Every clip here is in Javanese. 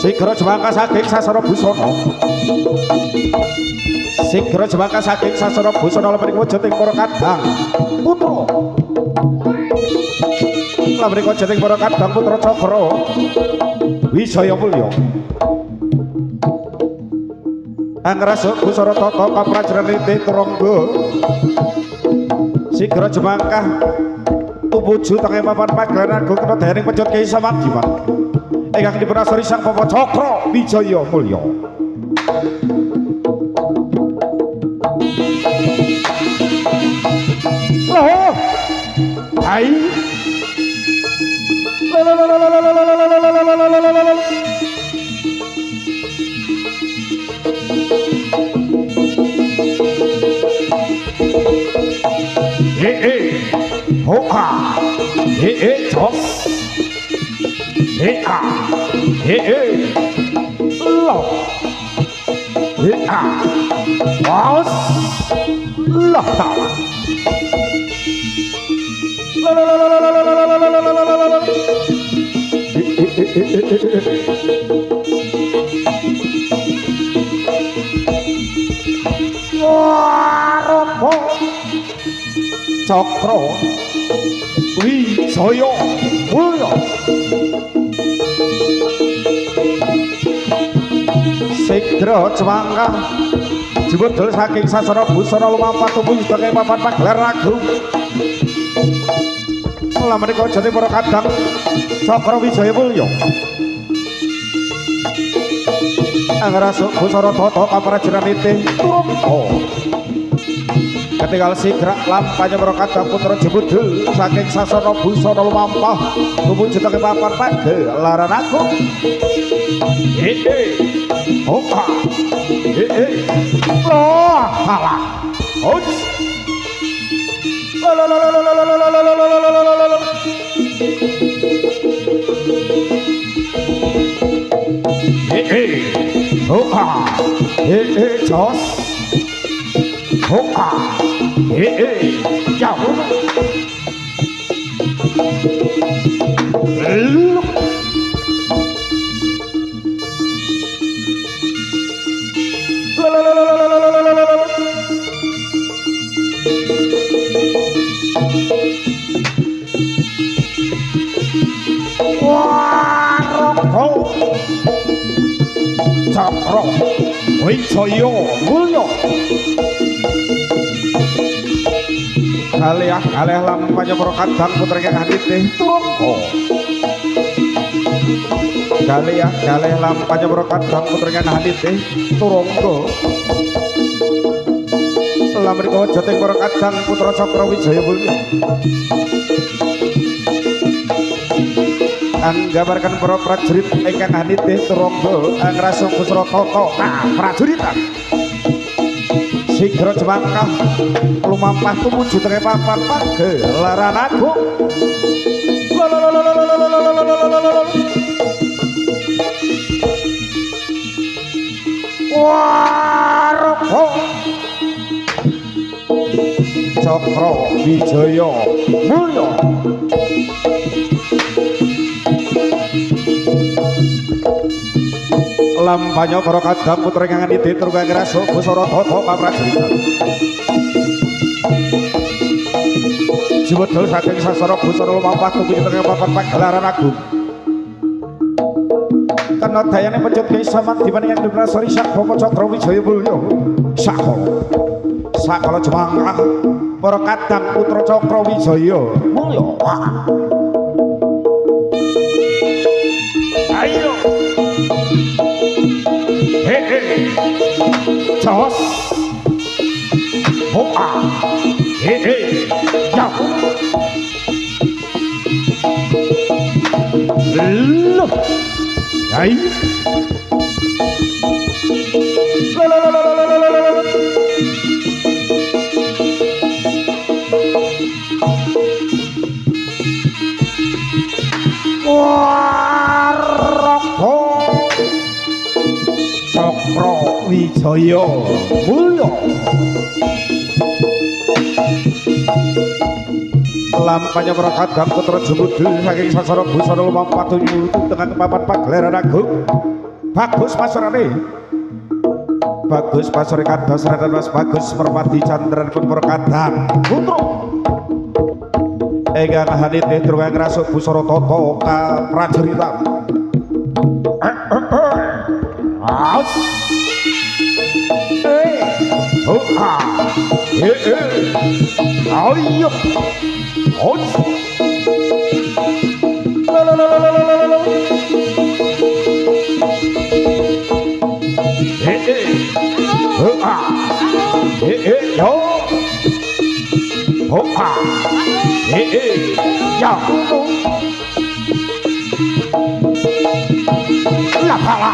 Sigra jemangka saking sasana busana Sigra jemangka saking sasana busana lemring wujud ing para kadang putra lemring wujud ing para kadang putra Cakra Wijaya Mulya Angrasa busana tata kaprajranite turangga Sigra jemangka tumuju tengah papan pagelaran agung kena dayaning pencut Kyai Samandiman ingkang dipunasori Sang Papa Cakra Wijaya Mulya. Loh, hai. Hoka, tos. Loh, was, loh, Warapa Cakra Wijaya Mulya Sigra jemangka jebul saking sasana busana lumampah tumuju saking papan pagelaran agung lamrika jati para kadang Cakra Wijaya Mulya angrasa busana tata kaprajranite turangga ketinggal sigra lampahnya para kadang putra jebudul saking sasana busana lumampah tumuju saking papan pagelaran agung Opa, loh, halah, ouch, opa, jos, opa, jauh, Cakra Wijaya Mulya kalih lampahnya para kadang putra ingkang haditih turangga kalih lampahnya para kadang putra ingkang haditih turangga lamrika jating para kadang putra Cakra Wijaya Mulya anggambarkan para prajurit ingkang hanitih turangga angrasa busana tata kaprajuritan sigra jemangka lumampah tumuju tengah papan pagelaran agung Warapa Cakra Wijaya Mulya lampahnya para kadang putra ingkang niti turangga ngrasa busana tata kaprajuritan jebul saking sasana busana lumampah tumuju tengah papan pagelaran agung kena dayane pencut Kyai Samandiman ingkang dipunasori Sang Papa Cakra Wijaya Mulya sakala jemangka para kadang putra Cakra Wijaya Mulya ayo jos hoka jauh Loh. Hai. Waraka Cakra Wijaya Mulya lampahnya para kadang putra jumudul saking sasana busana lumampah tuyu dengan papan pagelaran agung bagus pasarane bagus pasare kados raden Mas Bagus Permadi Candran pun para kadang putra ingkang hanite drungang rasuk busana tata kaprajuritan Aus ayo Aus la pala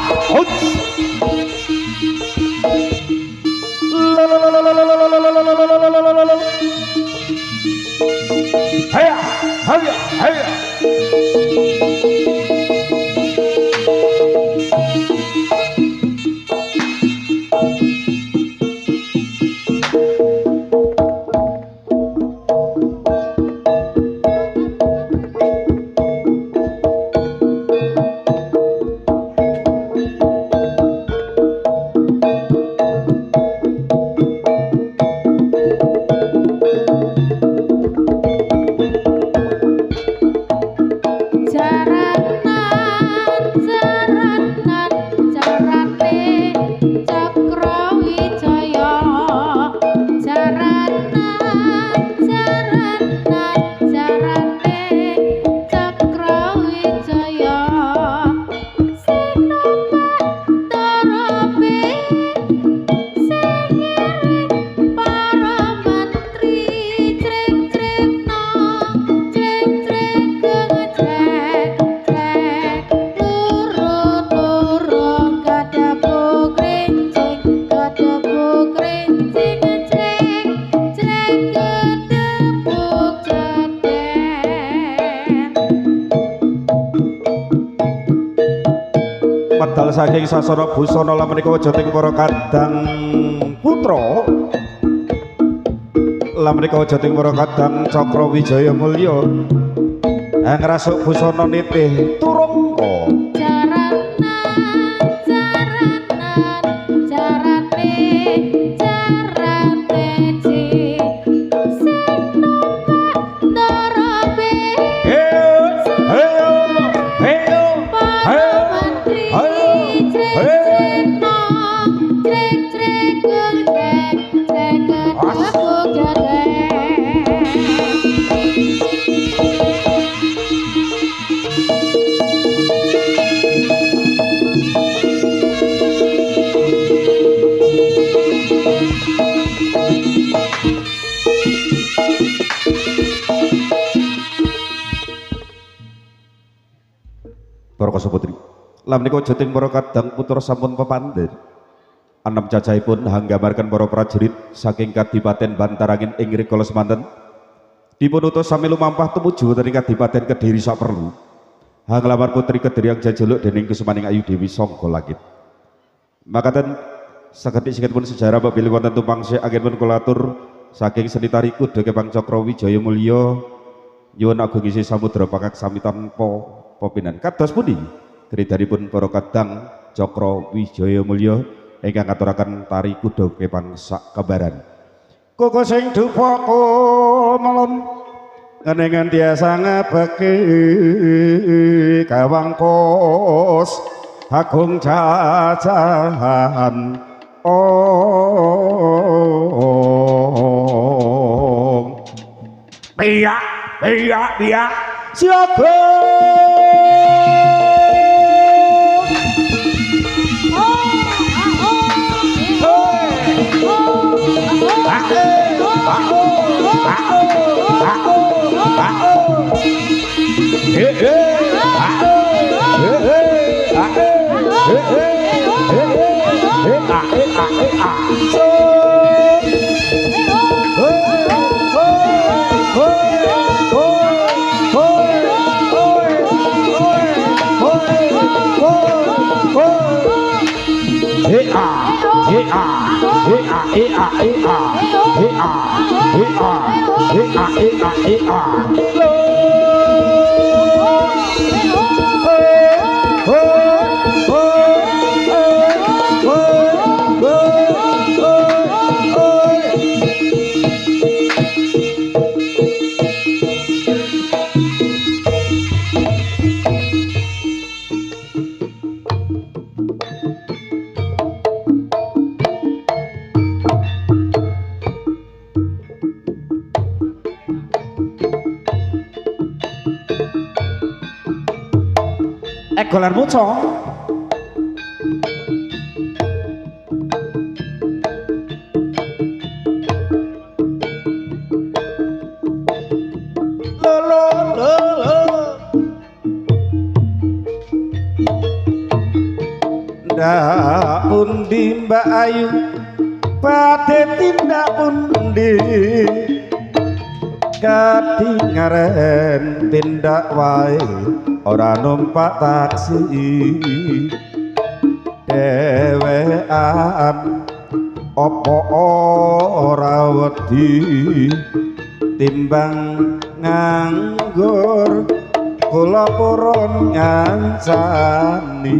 Heya, heya, heya. Medal saking sasana busana lamenika jating para kadang putra lamenika jating para kadang Cakra Wijaya Mulya ngrasuk busana nitih turungka para kasuputri lamnika jating para kadang putra sampun pepandhen anem cacahipun hanggamarken para prajurit saking Kadipaten Bantarangin ing rikala semanten dipun utus sami lumampah tumuju wonten ing Kadipaten Kediri saperlu hanglamar putri Kediri yang jajuluk dening Kusumaning Ayu Dewi Sangga Langit makaten sakedhik-sedhikipun sejarah bilih wonten tumangsih anggenipun kula atur saking seni tari kuda Kepang Cakra Wijaya Mulya nyuwun agung isi samudra pakaksami tanpa pepinan kados pundi geridanipun para kadang Cakra Wijaya Mulya ingkang ngaturaken tari kuda Kepang sak kembaran koko sing dupa melon ngenengan tiasa ngabeki kawang kos agung cacahan piyak piyak piyak siapa Golan muco ndak pundi Mbak Ayu badhe tindak pundi kadingaren tindak wae ora numpak taksi dhewean apa ora wedi timbang nganggur kula purun ngancani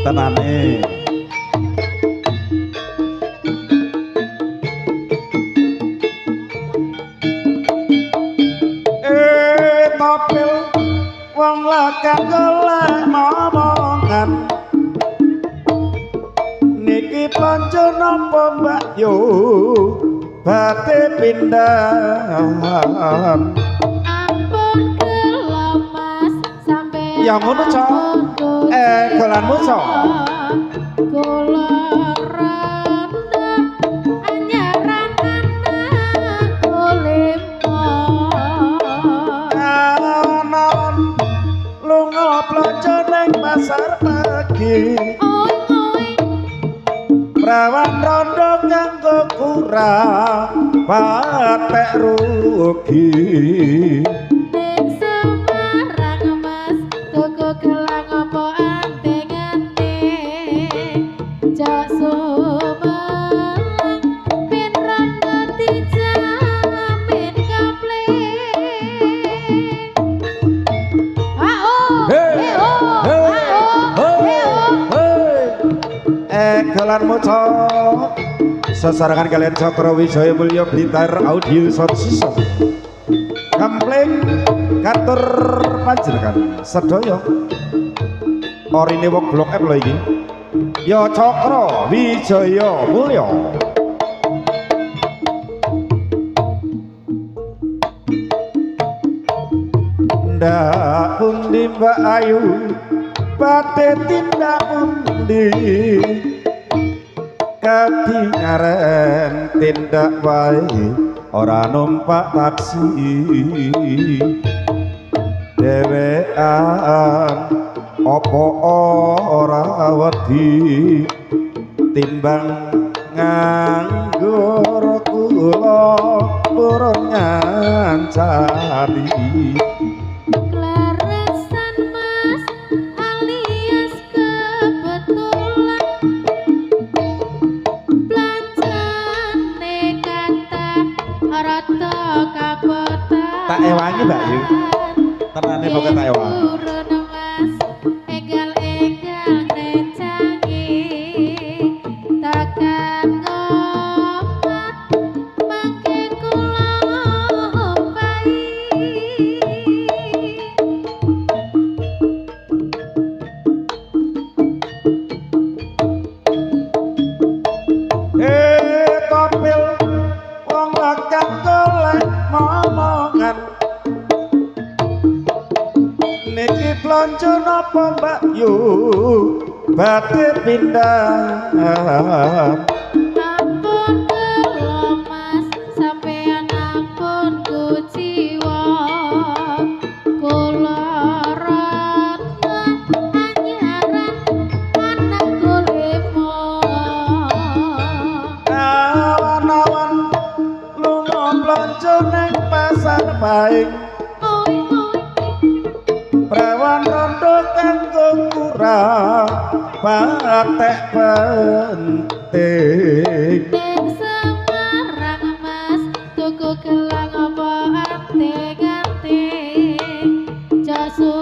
tenane topil wong lakang golek momongan niki panjo napa Mbak Yo badhe pindahan ampun kula Mas sampeyan ya ngono Cok golanmu Cok kula randa anyaran anak kulimo anon lunga plonco ning pasar pagi prawan rondo kanggo kurang patek rugi ning Semarang Mas tuku gelang apa anteng-anteng jak sumelang pin rondo dijamin komplek golan moco sesarangan kalian Cakra Wijaya Mulya Blitar Audio Sound System Kampleng katur panjenengan sedaya orine wong Blok M lho iki ya Cakra Wijaya Mulya ndak pundi Mbak Ayu badhe tindak pundi kadingaren tindak wae ora numpak taksi dhewean apa ora wedi timbang nganggur kula purun ngancani Kleresan Mas alias kebetulan belanjane kata rata kapotan tak ewangi Mbak Yu tenane pokoke tak ewangi Mas egal-egal ngecangi takkan ngomat mangke kula pai topil wong lakang golek momongan niki plonjo napa Mbak Yu badhe pindah ampun kula Mas sampeyan ampun kuciwa kula ratna anyaran anak golemo awan-awan lunga blonjo ning pasar paing oi oi prawan rondo kanggo kurang patek penting ning Semarang Mas tuku gelang apa anting-anting jasu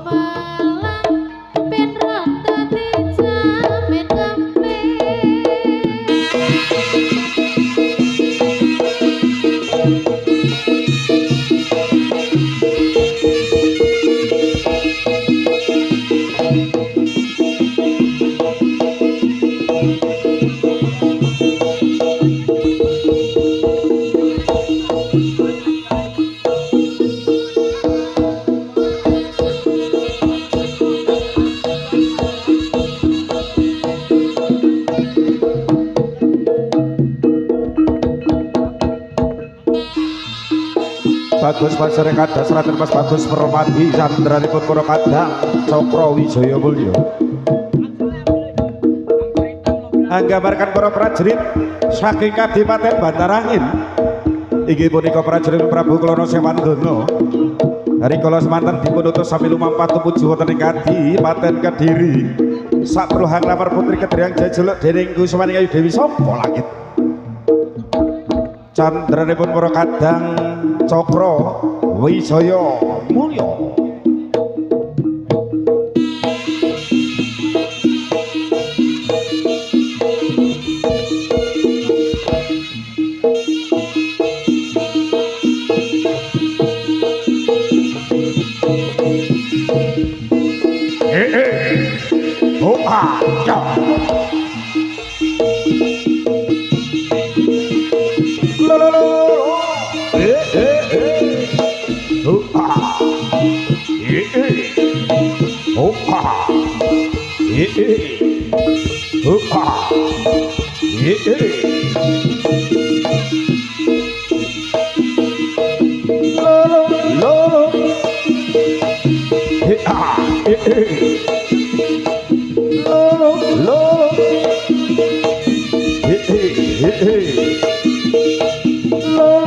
malang ben rondo dijamin kempling Bagus pasare kadas raden Mas Bagus Permadi sandranipun para kadang Cokro Wijaya Mulya anggambarkan para prajurit saking Kadipaten Bantarangin inggih punika prajurit Prabu Klono Sewandana hari kala semanten dipun utus sami lumampah tumuju wonten ing Kadipaten Kediri sapruhang lamar putri Kediriang jajuluk dening Kusumani Ayu Dewi saka langit candranipun para kadang Cokro Wijaya Mulya ya lo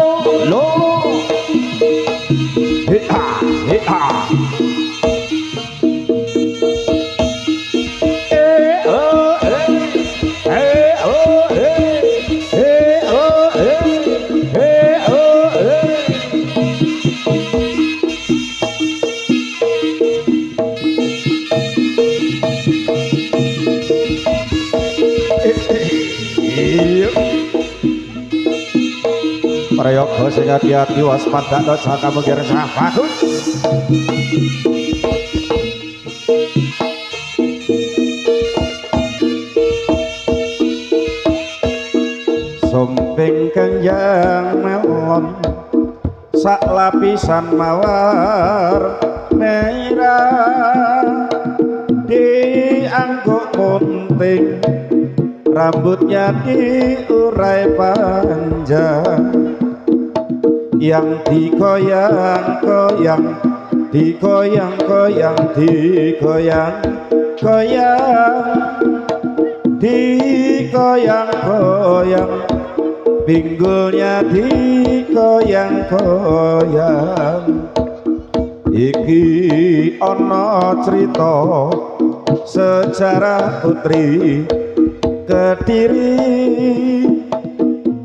lo lo Prayoga sing ati-ati waspada saka mengger Bagus sumping kenjang melon sak lapisan mawar merah diangguk punting rambutnya diurai panjang yang digoyang-goyang digoyang-goyang digoyang-goyang pinggulnya digoyang-goyang iki ana crita sejarah putri Kediri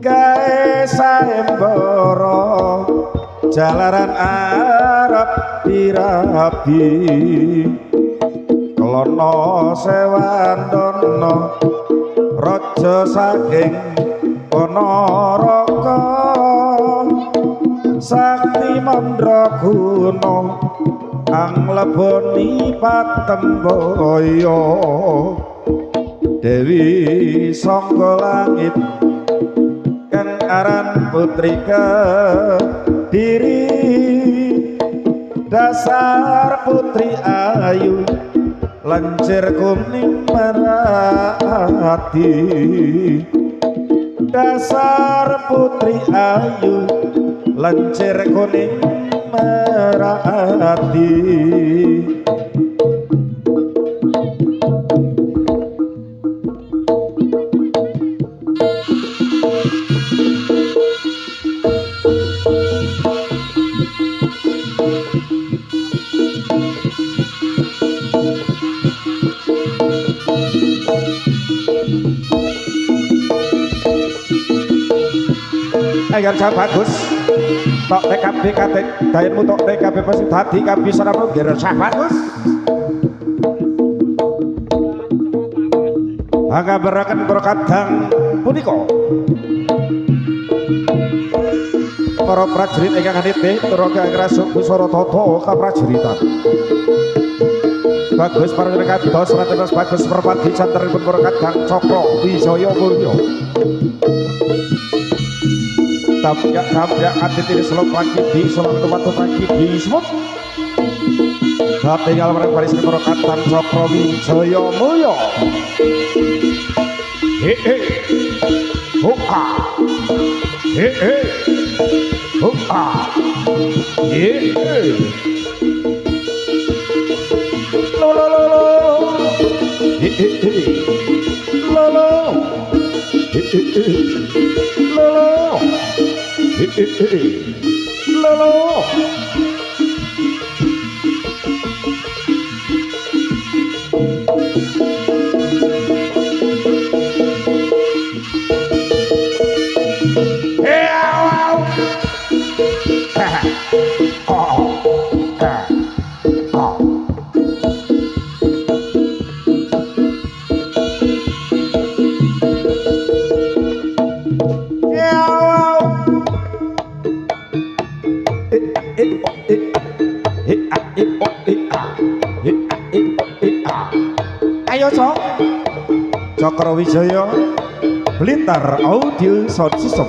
gawe sayembara jalaran Arab dirabi Klono Sewandana raja saking Ponorogo sakti mandraguna angleboni Patemboyo Dewi sangga langit kang aran putri Kediri dasar putri ayu lancir kuning merati dasar putri ayu lancir kuning merati ayo cah bagus tok TKB kate dayenmu tok TKB pasti dadi kabeh sarana nggih cah bagus angga berakan berkadang punika para prajurit ingkang nitih turaga ngrasuk busara tata kaprajuritan bagus para kados ratus bagus perpati santeripun berkadang cakra wijaya mulya tabrak ati tiri selok lagi di selok tempat lagi di semut tinggal mereka baris keberkatan cakra wijaya mulya hoka hoka lo lo lo lo lo lo ayo cok Cakra Wijaya Blitar Audio Sound System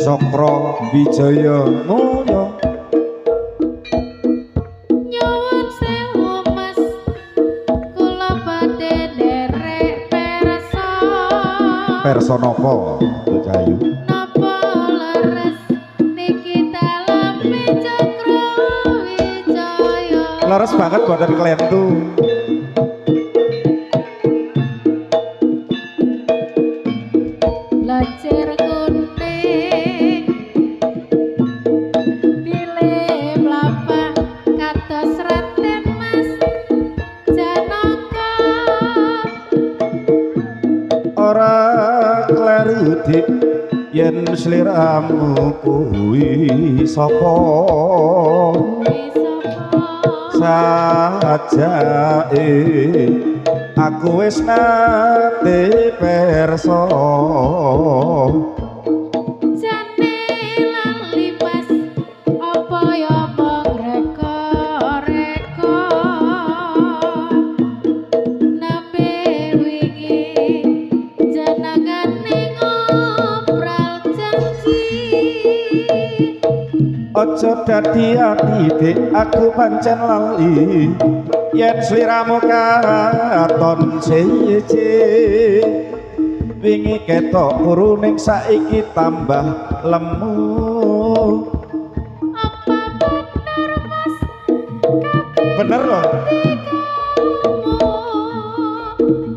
Cakra Wijaya Mulya nyuwun sewu Mas kula badhe nderek perso napa Cahayu napa leres niki daleme Cakra Wijaya leres banget badan klentu lancir kuning pilih mlampah kados Raden Mas Janaka ora kleru dik yen sliramu kuwi sapa sajake aku wis nate perso jane lali Mas apa ya mong reka-reka nabe wingi jenengane ngobral janji aja dadi ati dik aku pancen lali yen sliramu katon siji wingi ketok kuru ning saiki tambah lemu apa bener Mas bener loh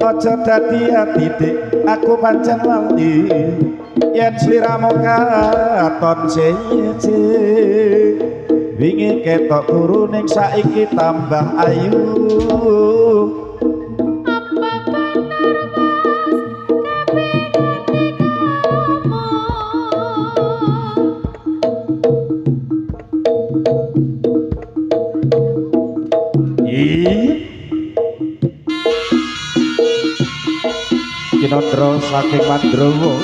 aja dadi ati dik aku pancen lali yen sliramu katon siji wingi ketok kuru ning saiki tambah ayu apa bener Mas kabeh Cinodra saking Mandrowo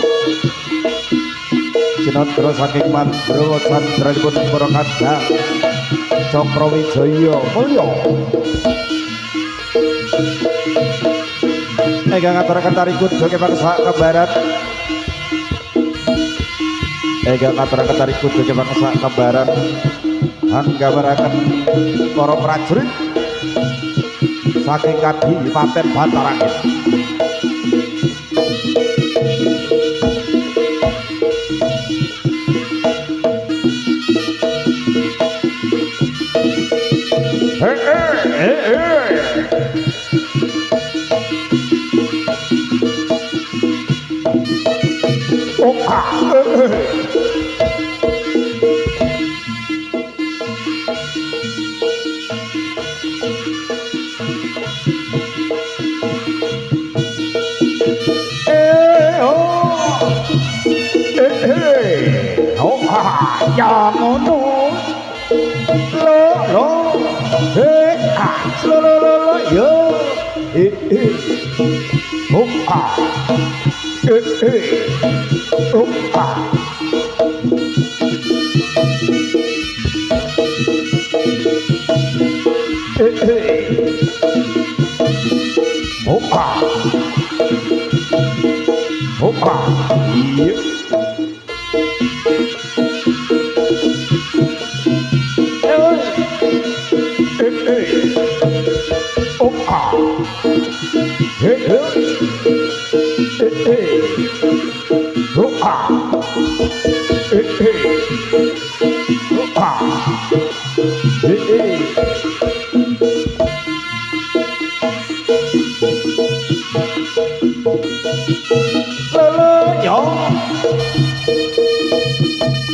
Cinodra saking Mandrowo sandranipun para kadang Cakrawijaya mulya ingkang ngaturaken tari kuda kepangsa kebarat ingkang ngaturaken tari kuda kepangsa kebarat anggambaraken para prajurit saking Kadipaten Bantarangin. Ya ngono lo lo yo iya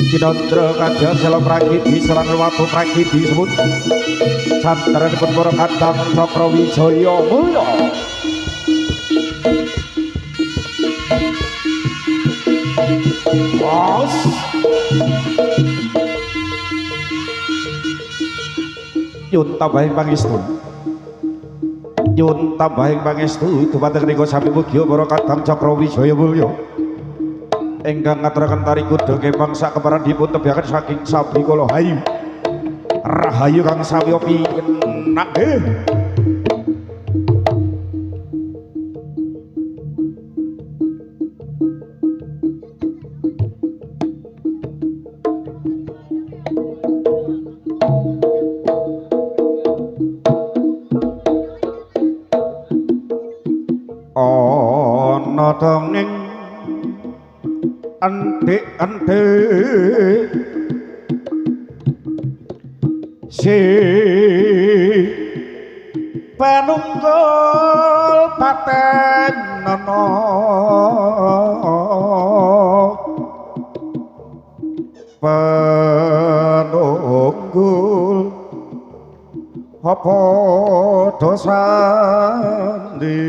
Cinodra kadang sela pragidi serang watu pragidi sebut sandranipun para kadang Cakrawijaya mulya bos nyun tambahing pangestu nyun tambahing pangestu dumateng nika sami mugi para kadang Cakrawijaya mulya ingkang ngaturaken tari kuda kepangsa keparan dipun tebiaken saking Sabikala Hayu rahayu kang sawiya pinak nggih ana dongeng ante si panunggul paten nono panunggul apa dosandi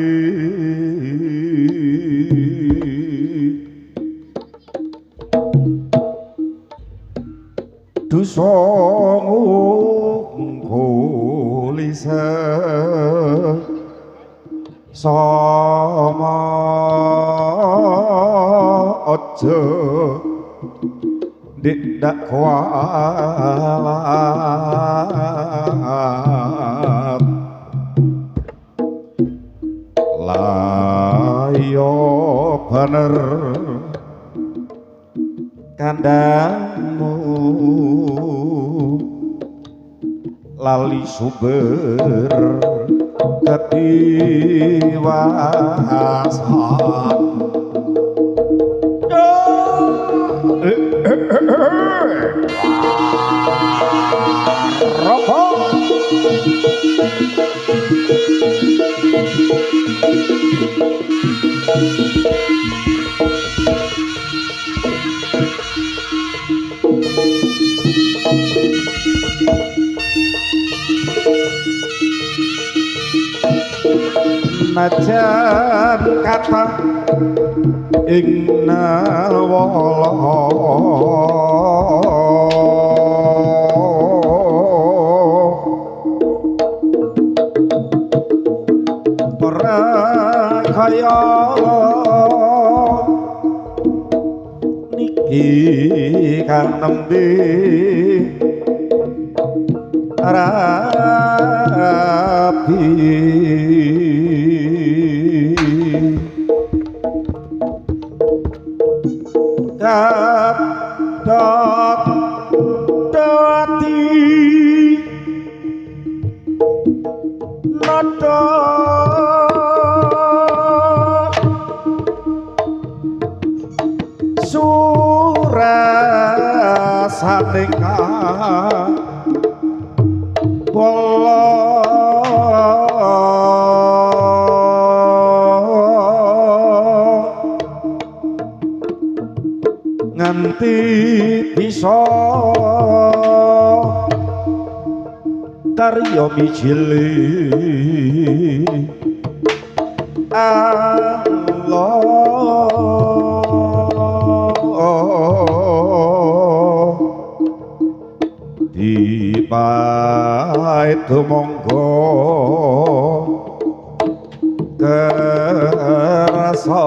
dusong kulisa sama aja dik kualat layo bener kandangmu lali sumber ketiwasan rokok najan kata inna wala ora kaya nembe rabi kadot dati nada surasaning nganti bisa karya mijile Allah dipaetu monggo kerasa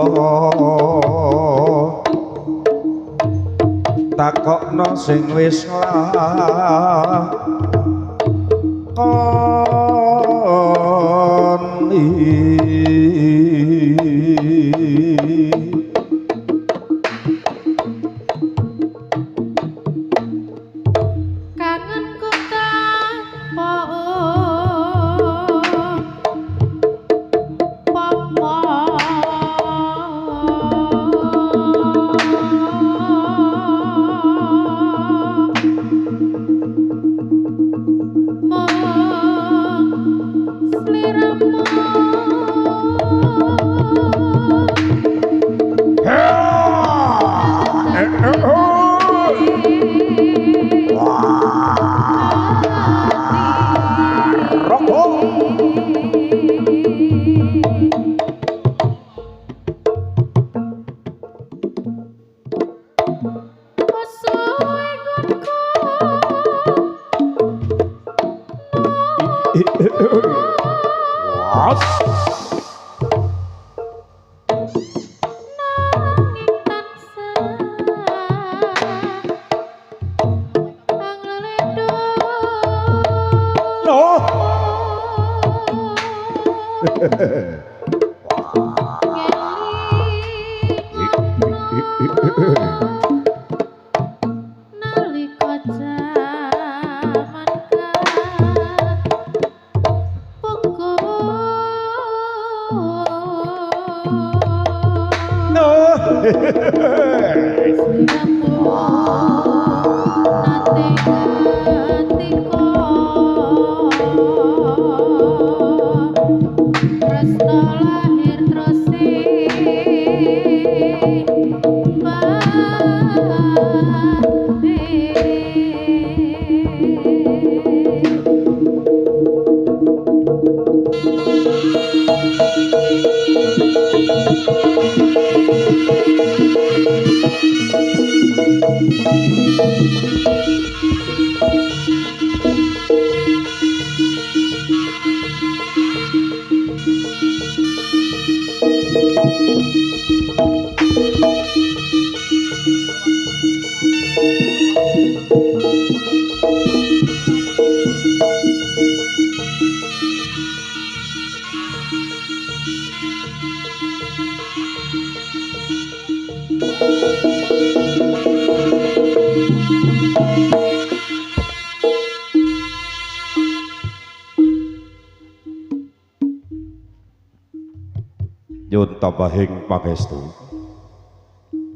takokno sing wis kangenku tak popo nalika jaman Nyuwun tambahing pangestu.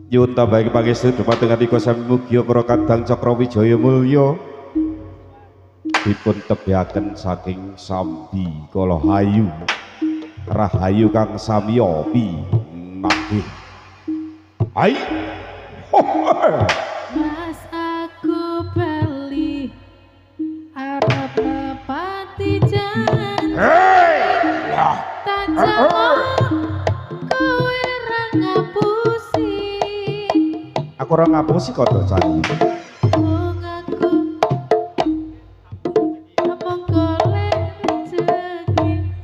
Nyuwun tambahing pangestu dumateng andika sami mugi para kadang Cakrawidaya mulya dipun tebihaken saking Sambi Kalahayu Rahayu kang samiya pinagih. Hai. Mas aku bali arep nepati janji. Tak kowe ra ngapusi. Aku ora ngapusi kok dosane. Wong aku namung golek rezeki.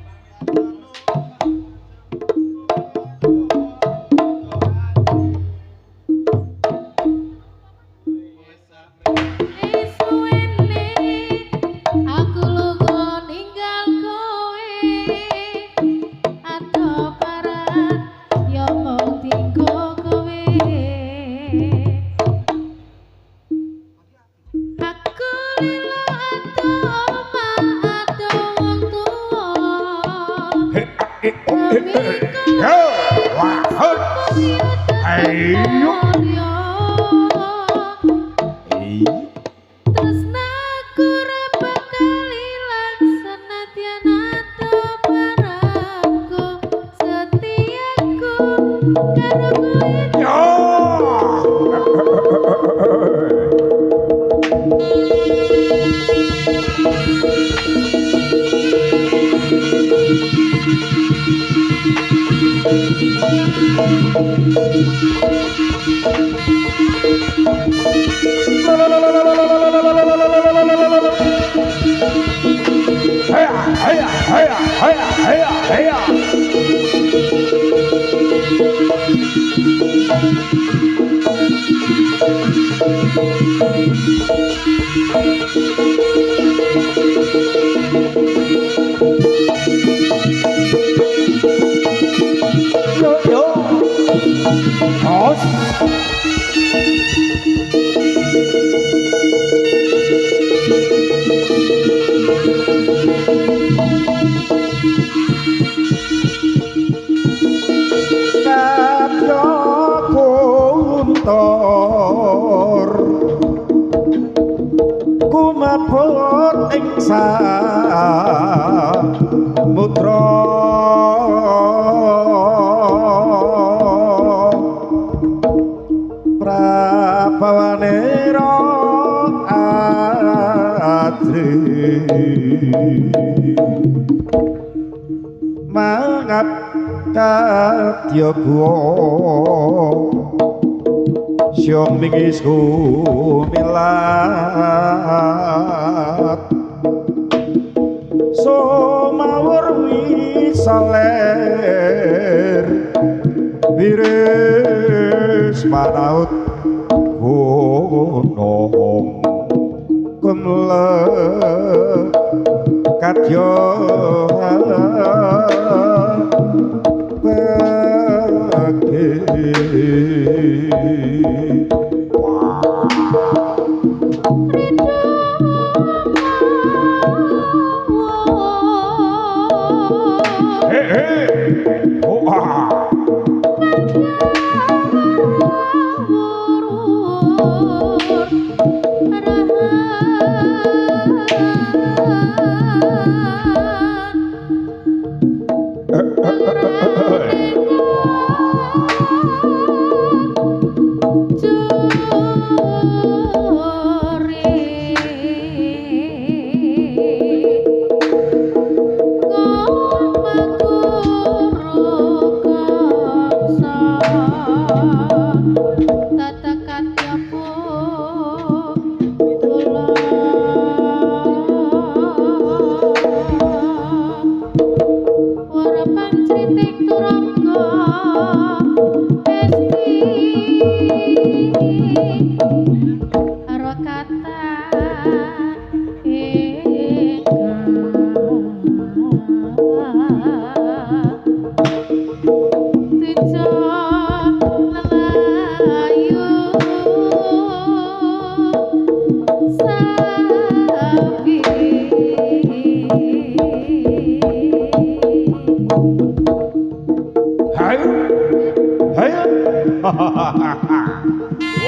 kumabot ing samudra prabawane ro adri mangap kadya syong mingis kumilat somawur wisaler wiris manaut gunung kumlek kadya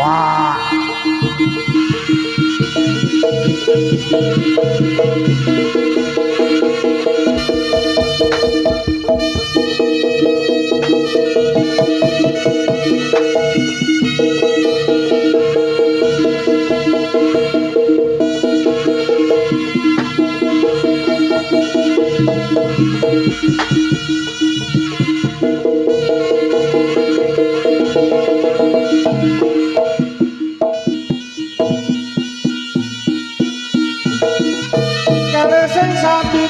Wah.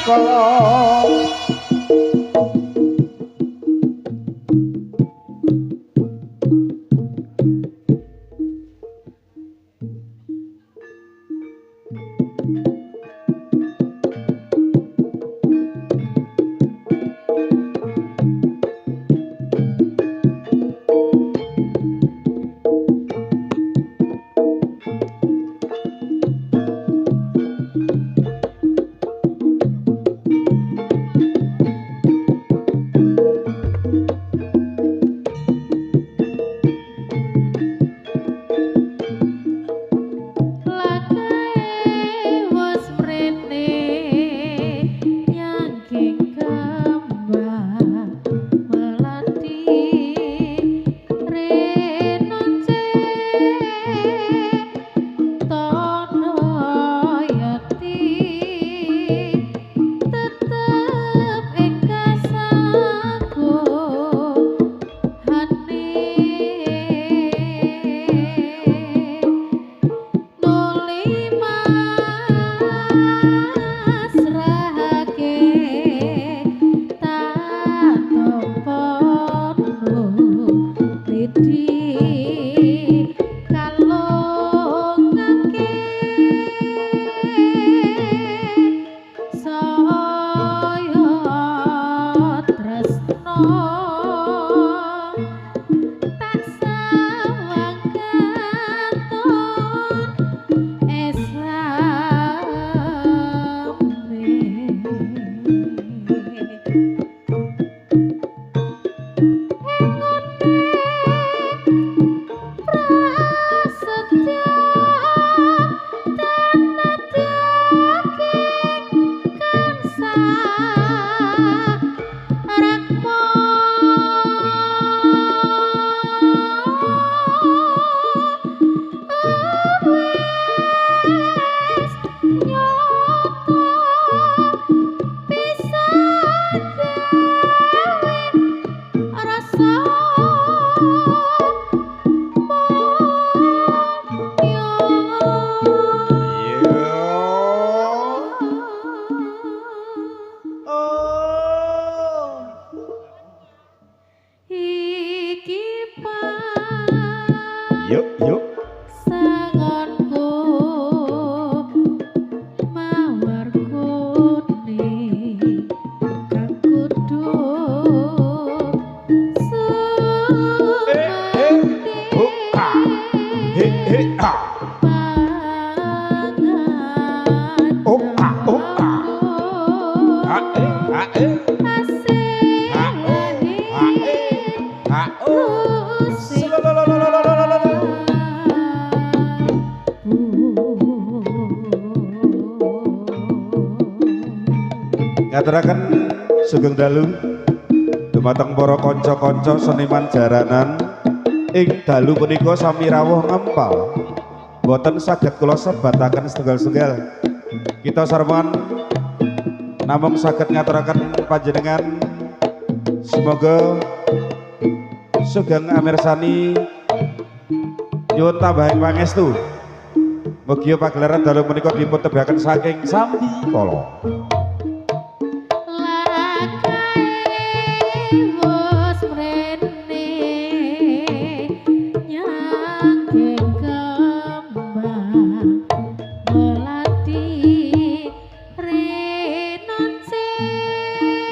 Kalau ngaturaken sugeng dalu dumateng para kanca-kanca seniman jaranan ing dalu punika sami rawuh ngempal boten saged kula sebataken setunggal-setunggal kita sarwan namung saged ngaturaken panjenengan semoga sugeng amirsani nyuwun tambahing pangestu mugi pagelaran dalu punika dipun tebaken saking sami kala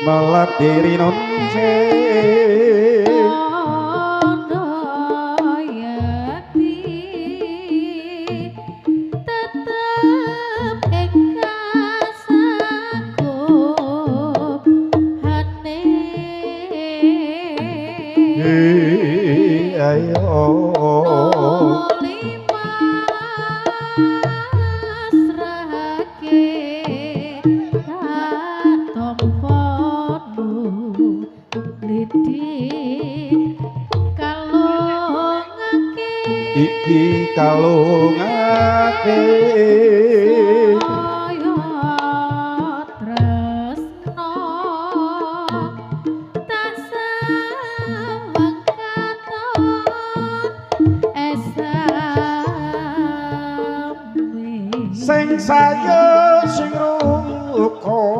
melatiri nonse iki kalungake tresno tak sawangkaton esame sing saya sing rukun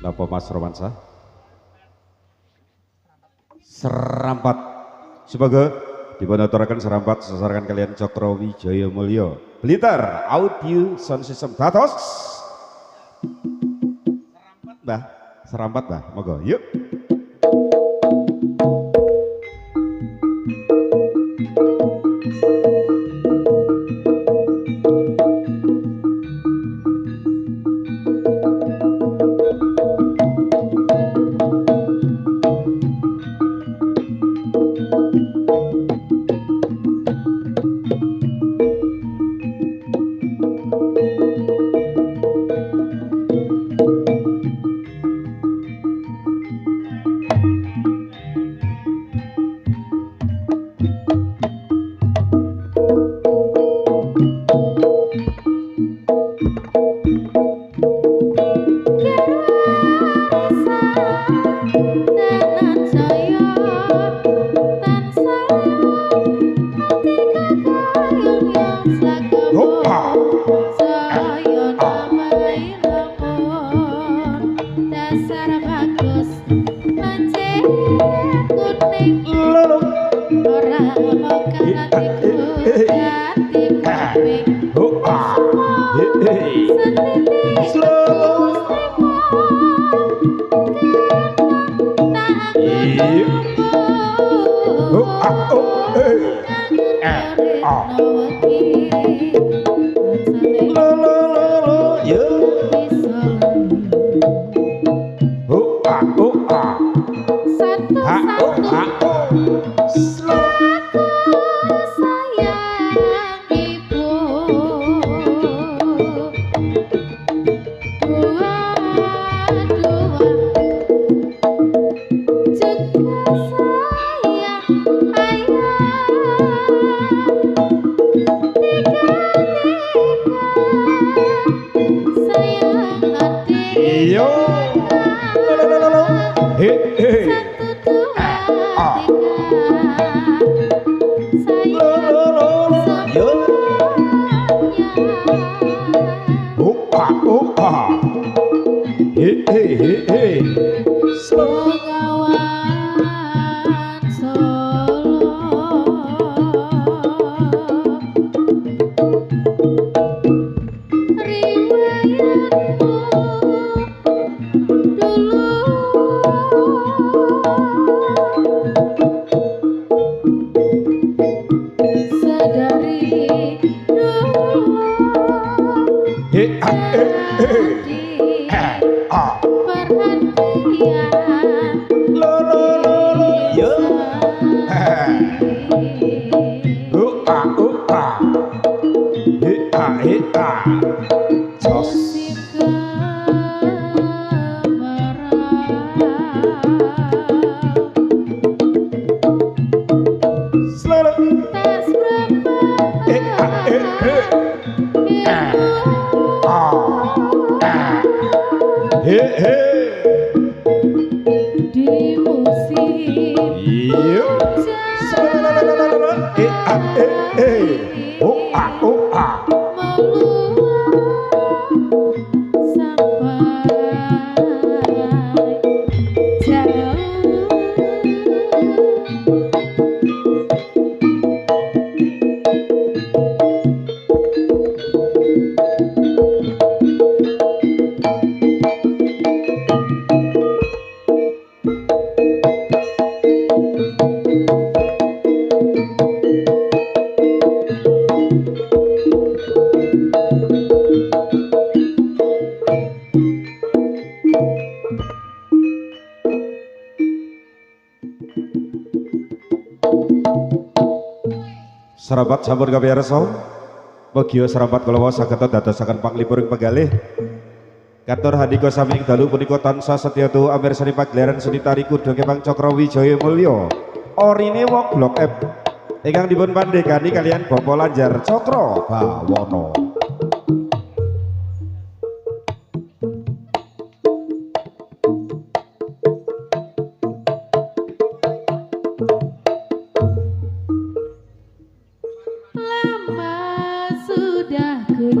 Napa Mas Romansa? Serampat. Semoga dipunaturaken serampat sesarakan kalian Cokro Wijaya Mulya. Blitar Audio Sound System dados. Serampat, Mbah. Serampat, Mbah. Monggo, yuk. lo yo slow yo lo he he yo he he slow Serabat sampun kapiyarsa, mugia serabat kula saged dadosaken panglipur pegalih. Katur handika sami ing dalu punika tansah setya tu amirsani pagelaran seni tari kuda kemang Cakrawijaya Mulya. Orine wong Blok M ingkang dipun pandhegani kalian Bapak Lanjar Cakrabawana.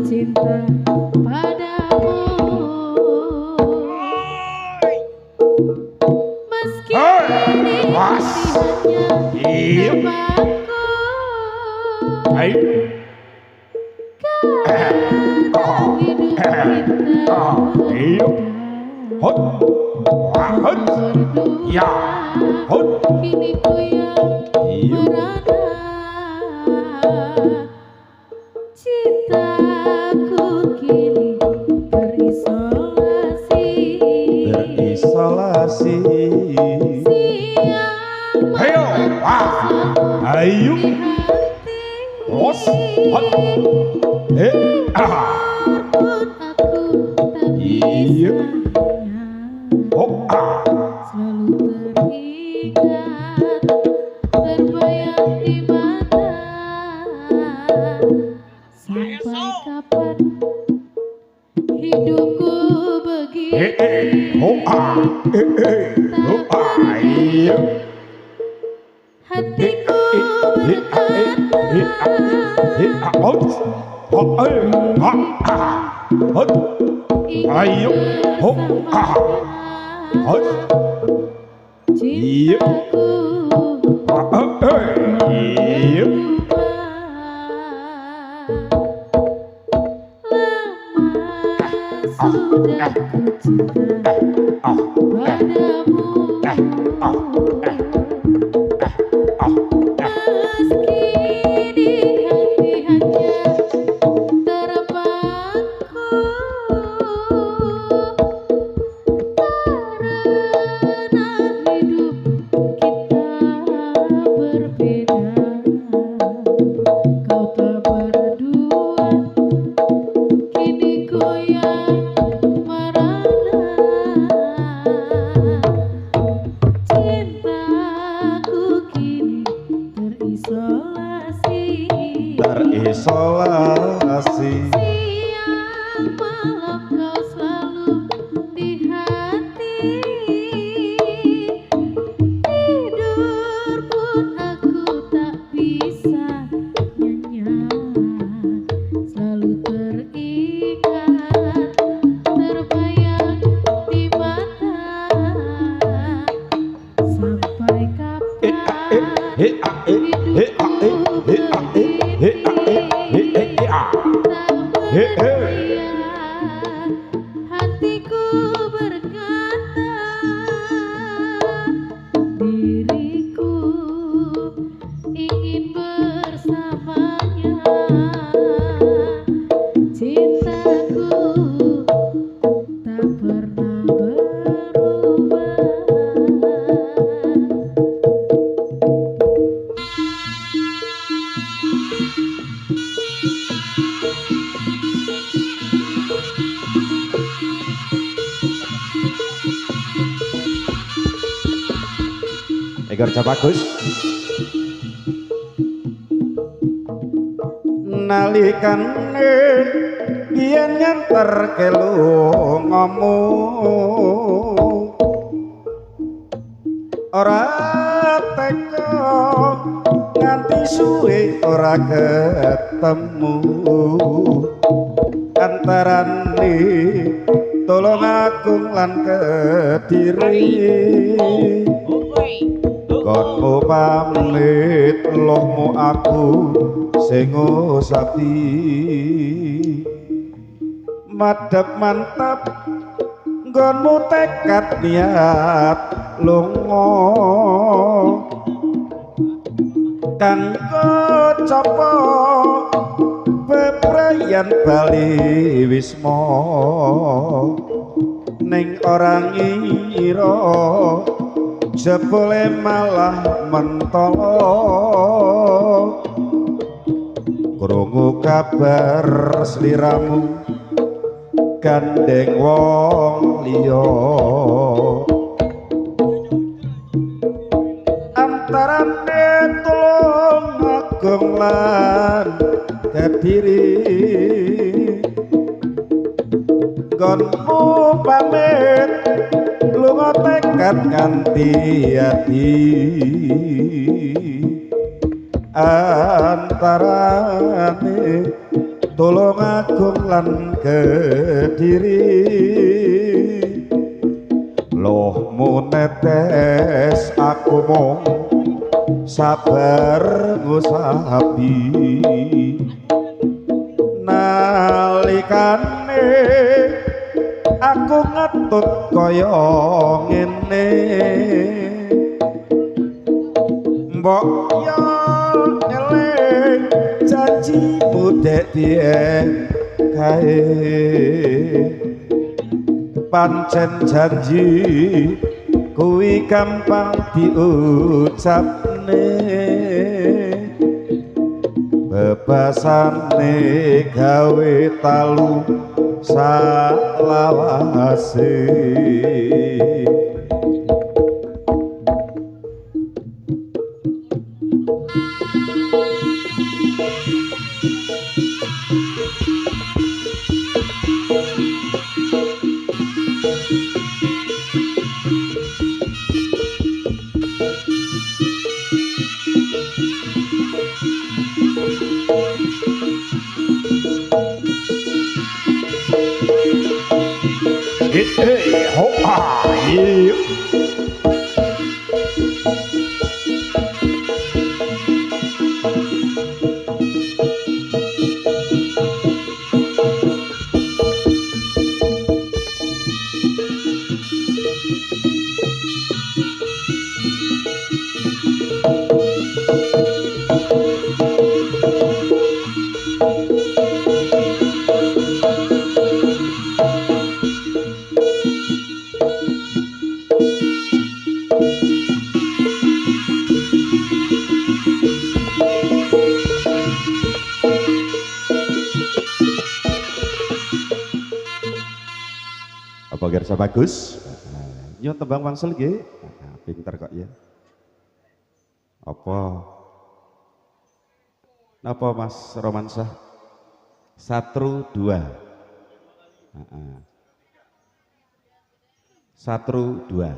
Cinta padamu meski ini hanya kini ku yang merana cintaku kini berisolasi ayo ayo os iya selalu teringat terbayang di mana sampai kapan hidupku begini hatiku ayo sudah ku cinta padamu meski di terisolasi. Siang malam kau selalu di hati. Tidur pun aku tak bisa nyenyak. Selalu teringat, terbayang di mata. Sampai kapan hatiku berkata, diriku ingin bersamanya. Cintaku tak pernah berubah. Garca bagus nalikane biyen nyanter kelu ngomong ora teko nganti suwe ora ketemu antarane tolong agung lan Kediri konmu pamit lomo aku sing sapi madhep mantap nggonmu tekad niat lunga kanggo copo bebrayan bali wisma ning orang ngira jebule malah mentolo krungu kabar sliramu gandeng wong liya antarane tulung agung lan Kediri nggonmu pamit lunga tekad nganti ati antarane tulung agung lan Kediri loh mu netes aku mung sabar ngusapi nalikane aku ngetut kaya ngene mbok yo eling janjimu dek dieng kae pancen janji kuwi gampang diucapne bebasane gawe talu salawase apa gersa bagus nyo tembang wangsul nggih pinter kok ya apa Napa Mas Romansyah? Satru dua. Satru dua.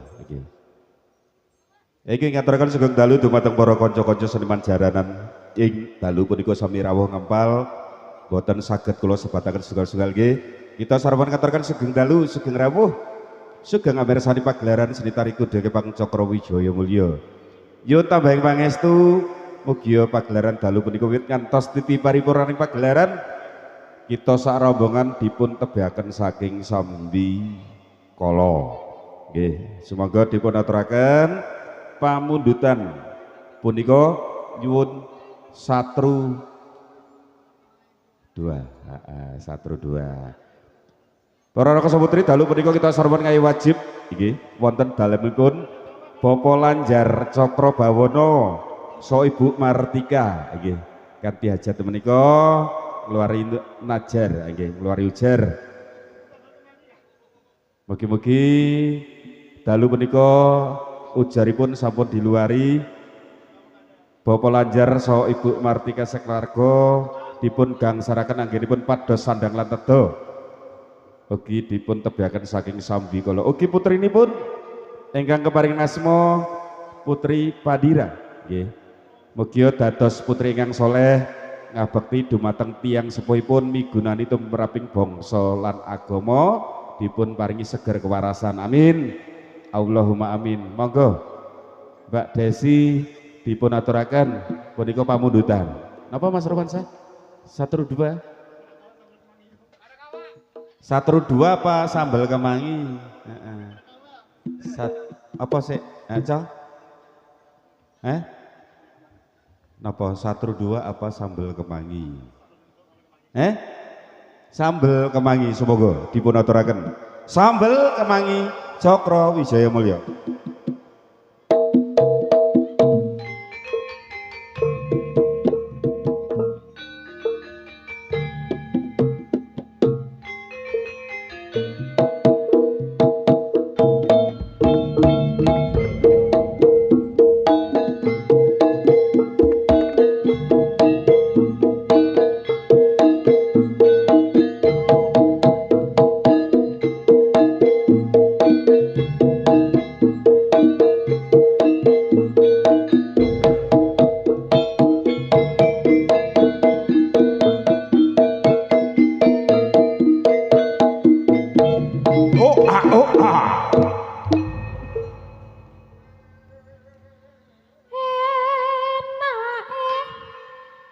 Iki ngaturaken sugeng dalu dumateng para kanca-kanca seniman jaranan ing dalu punika sami rawuh ngempal boten saged kula sebataken setunggal-setunggal nggih. Kita sarwan ngaturaken sugeng dalu sugeng rawuh sugeng amirsani pagelaran seni tari kuda Kepang Cakrawidaya Mulya. Yo tambahing pangestu mugi pagelaran dalu punika wiwit ngantos titi paripurnaning pagelaran kita sak rombongan dipun tebahaken saking sambi kala. Nggih, semoga dipun aturaken pamundutan punika nyuwun satru dua. Satru dua. Para raka putri dalu punika kita sarwan ngayi wajib nggih wonten dalemipun Bapak Lanjar Cakrabawana so Ibu Martika nggih kanthi hajat menika ngluwari najar nggih ngluwari ujar. Mugi-mugi dalu menika ujaripun sampun diluari Bapak Lanjar so Ibu Martika Seklarga dipun gangsaraken anggenipun pados sandang lan teda. Ugi dipun tebahaken saking sambi kala. Ugi putrinipun ingkang keparing asma Putri Padira nggih. Mugi dados putri ingkang saleh ngabekti dumateng tiyang sepuhipun migunani tumraping bangsa lan agama dipun paringi seger kewarasan. Amin. Allahumma amin. Monggo Mbak Desi dipun aturaken punika pamundutan. Napa Mas Romansyah? Satru dua. Satru dua apa sambal kemangi? Apa sih? Aca? Napa satru dua apa sambal kemangi? Sambal kemangi semoga dipun aturaken. Sambal kemangi Cakrawidaya Mulya.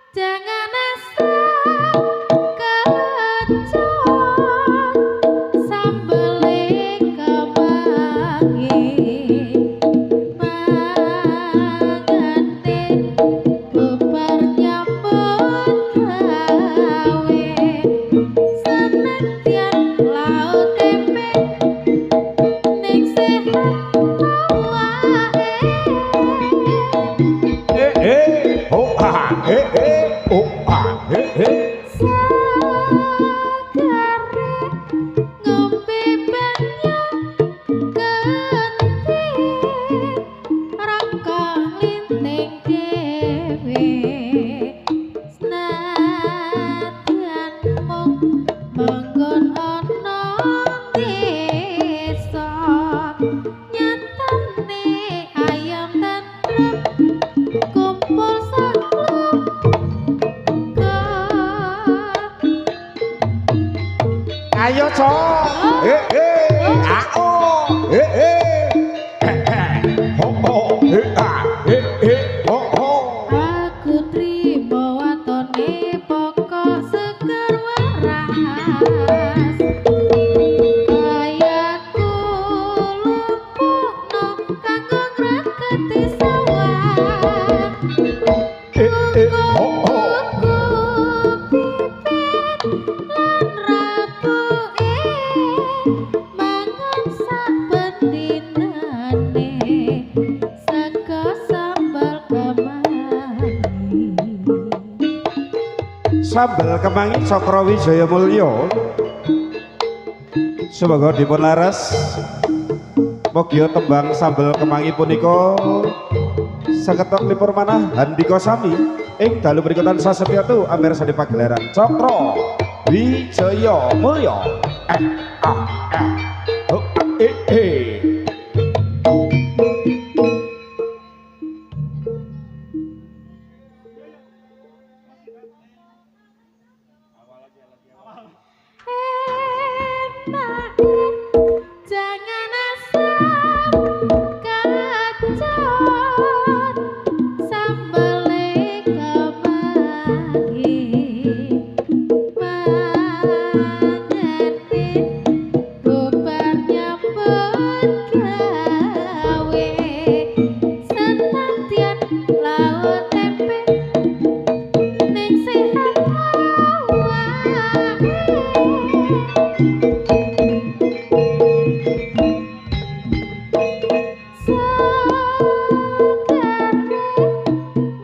Jangan asal kecoh sambele kemangi mangane bebar nyambut gawe senadyan laut tempe ning sehat ngombe banyu ganti rokok linting dhewe senadyan mung manggon ana desa nyatane ayam tentrem kumpul Ayo cok. aku trimo watone pokok seger waras kayaku lumpukno kanggo ngraketi sawah pipit lan rapuke mangan saben dinane saka sambal kemangi. Sambal kemangi Cakrawidaya Mulya. Semoga dipun laras. Mugi tembang sambal kemangi punika saketok lipur manah handika sami ing dalu berikutan sasetya tu amir sadi pagelaran Cokro Wijaya Mulya oh, jangan asal kacot sambale kemangi mangerti bubar nyambut gawe senadyan laut tempe ning sehat awake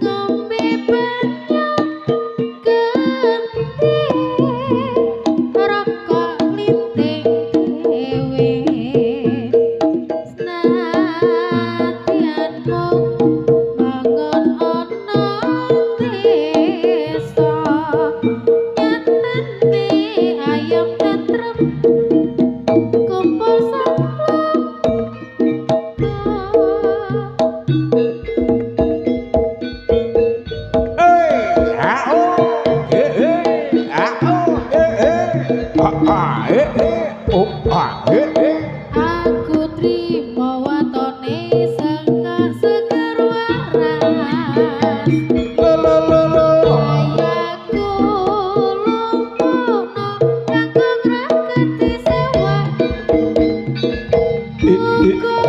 ngombe banyu genti rokok linting dhewe senadyan mung bangun ana desa nyatane ayam tentrem kumpul sapa aku trimo watone seger waras ayaku lumpuhno kanggo ngraketi sewa kuku pipit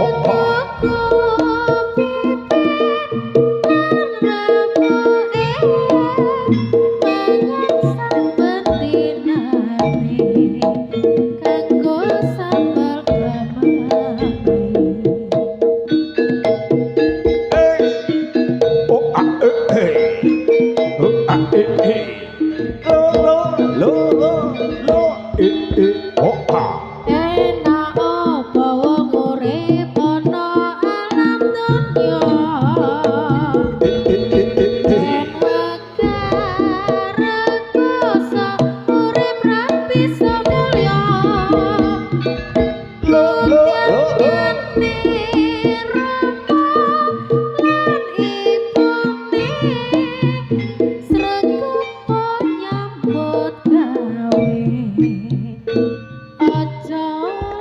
lan rapoke mangan saben dinane kanggo sambal gamane enak apa wong urip ana alam donya yen wekar rekoso urip ra bisa mulya lumpyane rama lan ibune sregep nyambut gawe aja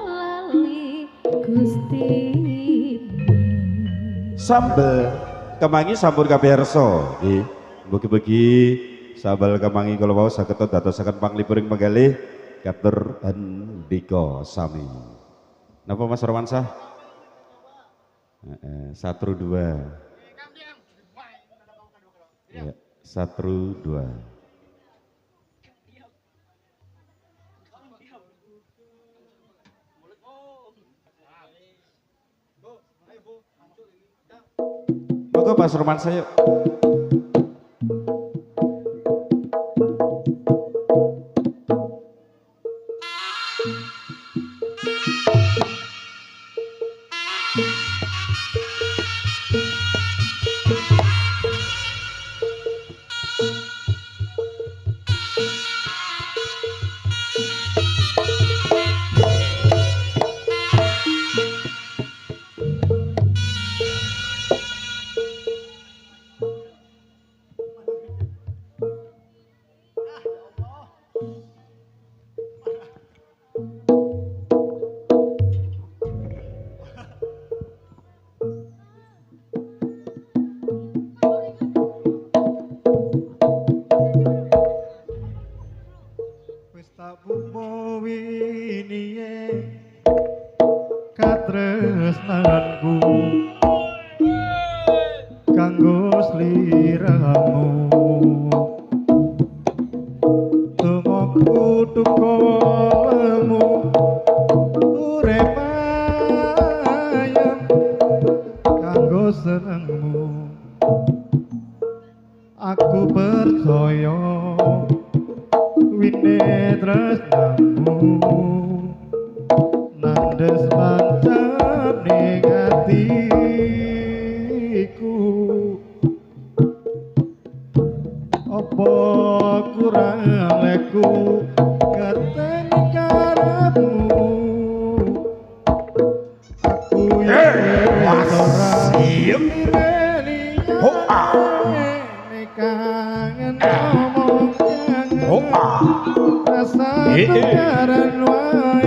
lali Gusti sambel kemangi sampun kapiyarsa nggih mugi-mugi sambel kemangi kula wau saged dadosaken panglipuring penggalih katur hendika sami napa Mas Romansah Satru 2 ya Satru 2 Monggo Mas Romansah yuk. katresnanku kanggo sliramu tumoku duka lemu urip ayem kanggo senengmu aku percaya wine tresnamu nandes pancen ning atiku kurang leku keteni karepmu aku Mas, siap. kangen ngomong kangen rasa Eh, eh. tukaran wae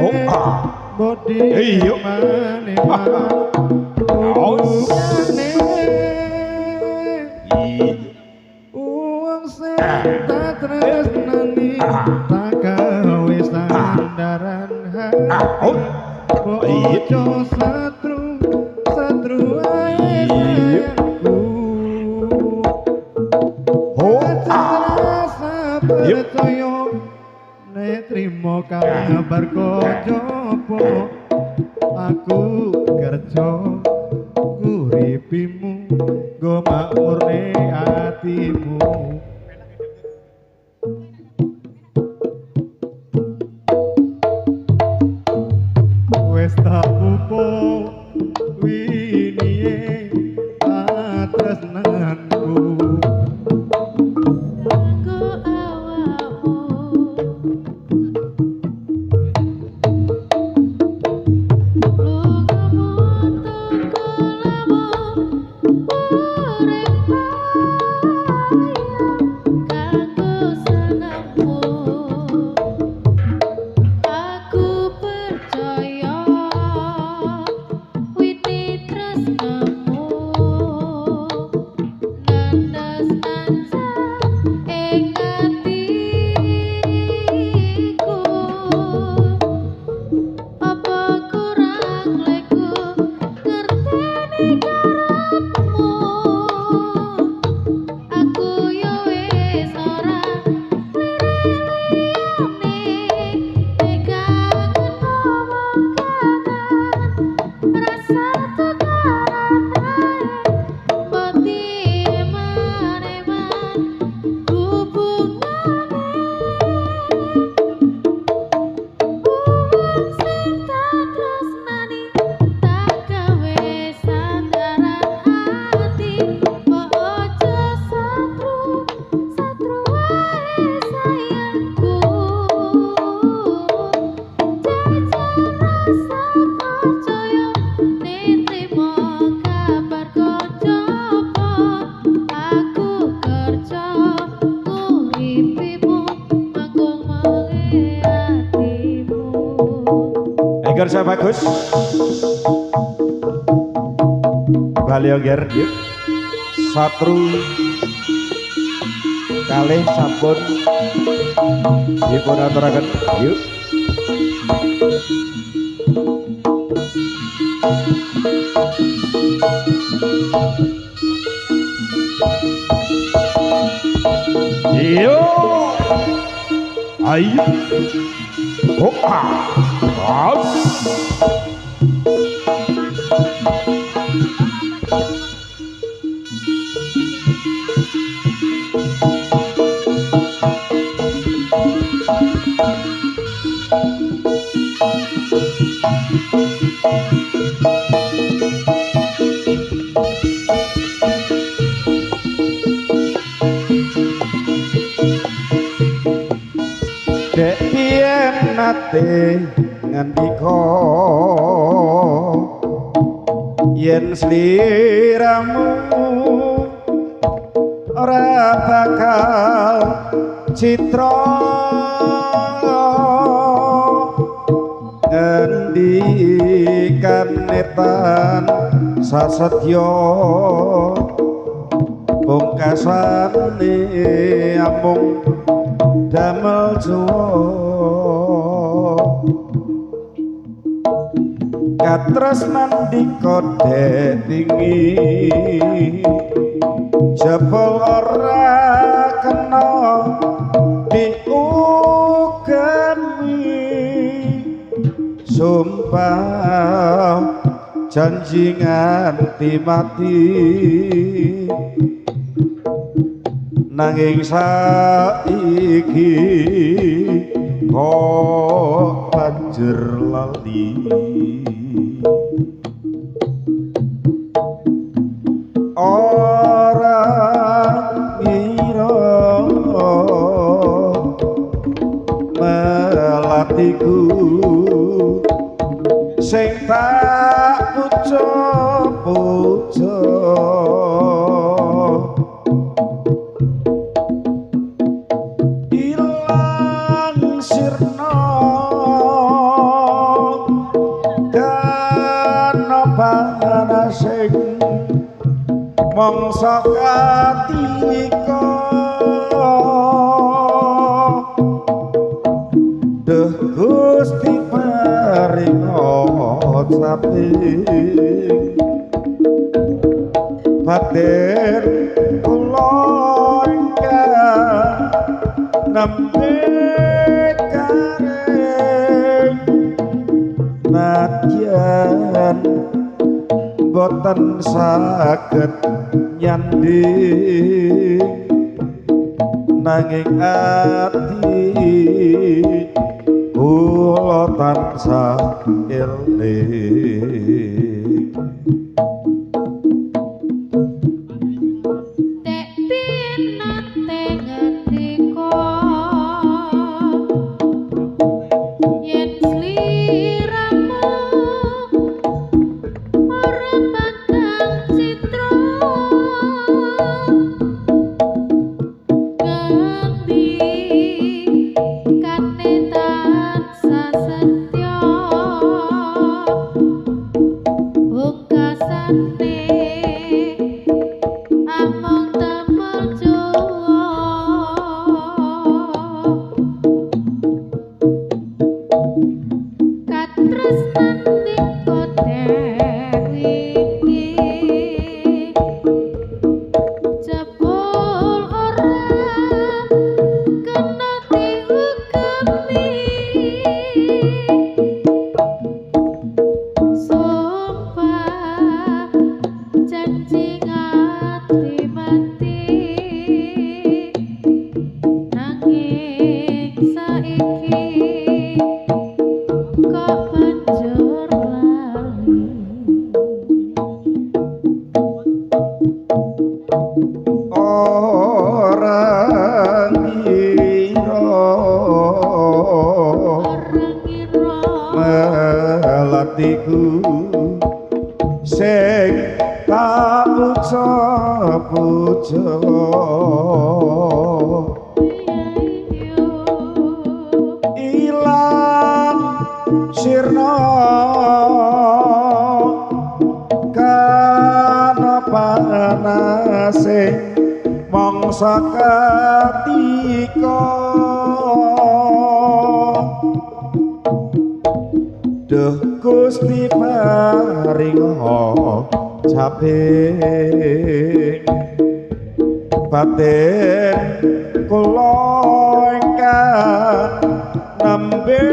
bodi Iya. mane Aus. uang sing tak tresnani tak gawe sandaran hati bojo satru ae sayangku rasa percaya nek trimo kabar kojopo aku kerja uripimu go makmurne atimu wis tak upo winiye tresnanku Aku awakmu Lungamu tukulamu urip kanggo senengmu Aku percaya witi tresnamu nanas ancam ing atiku apa kurang leku ngerteni karepmu aku yo wis ora liyane nek kangen ngomong kangen rasa tukaran ae boti maneman hubungane uang sing tak tresnani tak gawe sandaran ati bojo satru wae sayangku jajan rasa percaya nitrimo kabar kojopo aku kerja uripimu manggung mange atimu Enggar saya bagus. Bali enggar yuk. Satru kalih sampun dipun aturaken yuk. Iyo. Ayo. Hopa. Aus. Dek yen nate ngandika yen sliramu ora bakal citra ngendikan netan sasetya pungkasane amung damel Jawa katresnan dikode tinggi jebul ora kena diugemi sumpah janji nganti mati nanging saiki kok banjur lali ora ngira atiku sing tak puja-puja ilang sirna kana panasing mangsa katika Duh Gusti paringa saping batin kula ingkang nembe kareng nadyan boten saged nyanding nanging ati kula tansah eling Dek pinate ngendika yen sliramu ora bakal citra ngendi kane tansah setya pungkasane among temojo katresnan ning dewi jebul ora kena diukemi sumpah janji ngati mati nanging saiki kok banjur lali orang ngira orang ngira melatiku sing tak puja-puja ilang sirna kana panasing mangsa katika Duh Gusti paringa saping batin kula ingkang nembe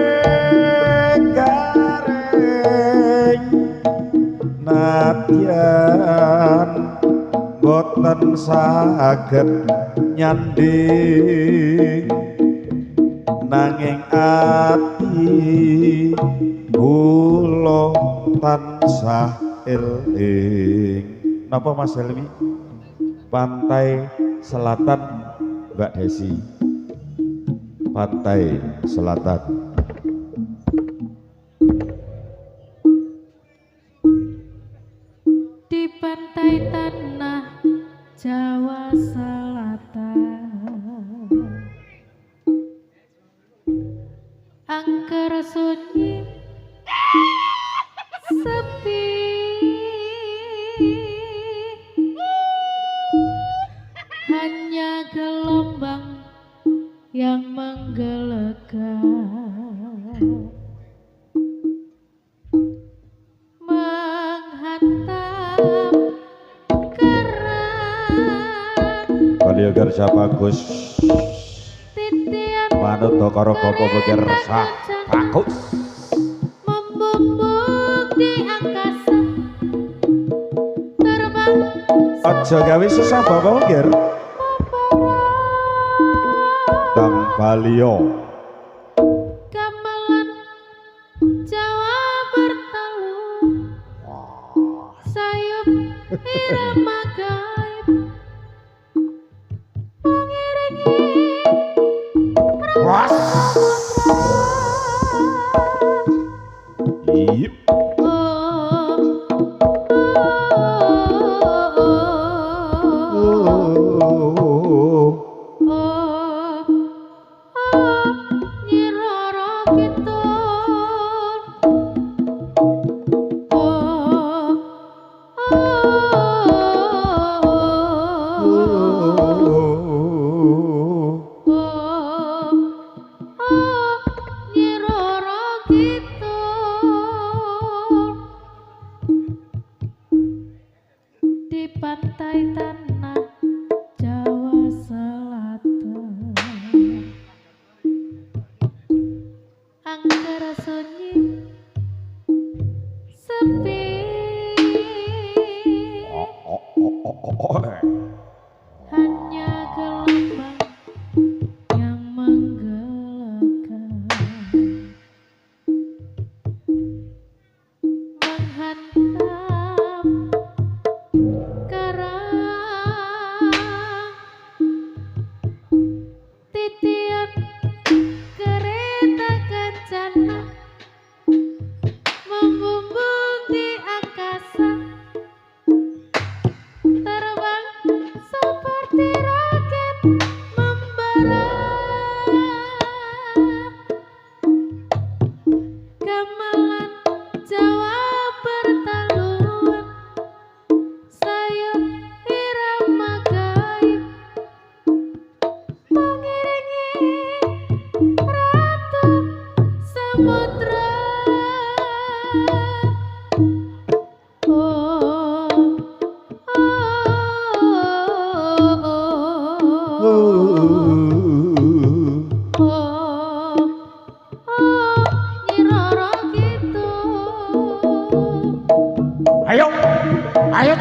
kareng nadyan boten saged nyanding nanging ati kula tansah eling. Napa Mas Helmi? Pantai Selatan Mbak Desi. Pantai Selatan. di pantai tanah Jawa Selatan angker sunyi sepi hanya gelombang yang menggelegar menghantam karang Kaliogar Bagus titian manut karo Bapak Beger sah bagus membumbung di angkasa terbang aja gawe susah Bapak Beger Tang Balio gamelan Jawa bertalu sayup irama gaib mengiringi Was Iya. Di pantai tanah Jawa Selatan, angkara sunyi sepi, hanya gelombang yang menggelegar menghantam karang, titian kereta kencana membumbung di angkasa, terbang seperti roket membara. Gamelan Jawa bertaluan, sayup irama gaib, mengiringi ratu samudra. Oh, Nyi Roro gitu. Ayo, ayo.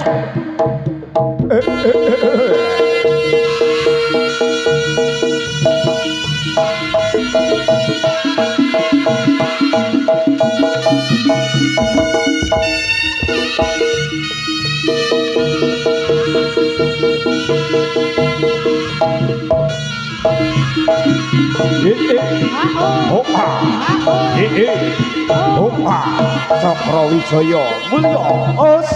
Opa, Opa, Cakrowijaya mulya os.